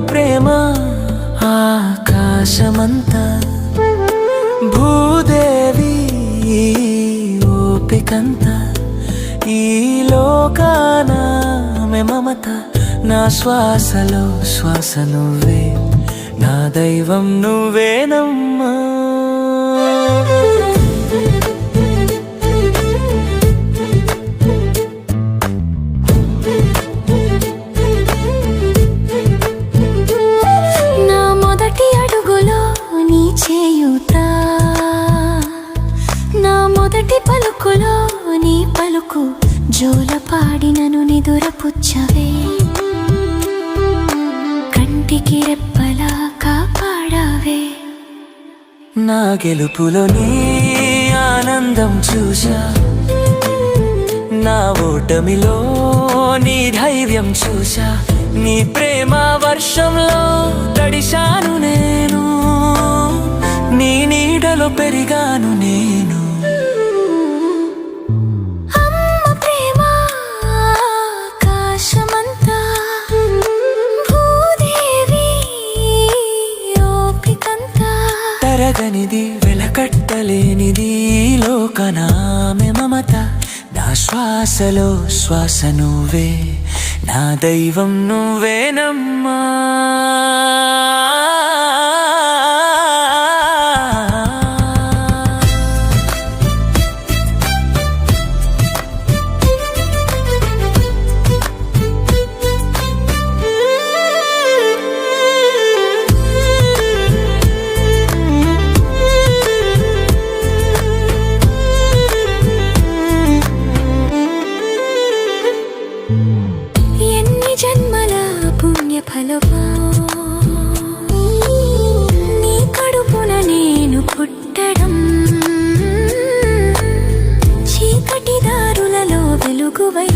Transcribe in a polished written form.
ప్రేమ ఆకాశమంతా భూదేవి ఓపికంత ఈ లోకాన మమత నా శ్వాసలో శ్వాస నువ్వే నా దైవం నువ్వేనమ్మా మొదటి పలుకులో నీ పలుకు జోల పాడినను నిదురపుచ్చవే కంటికి రెప్పలా కాపాడావే నా గెలుపులో నీ ఆనందం చూసా నా ఓటమిలో నీ ధైర్యం చూసా నీ ప్రేమ వర్షంలో తడిశాను నేను నీ నీడలో పెరిగాను నేను తరగనిది వెలకట్టలేనిది లోకనామె మమత నా శ్వాసలో శ్వాస నువ్వే నా దైవం నువ్వేనమ్మా ఎన్ని జన్మల పుణ్య ఫలమా నీ కడుపున నేను పుట్టడం చీకటి దారులలో వెలుగువై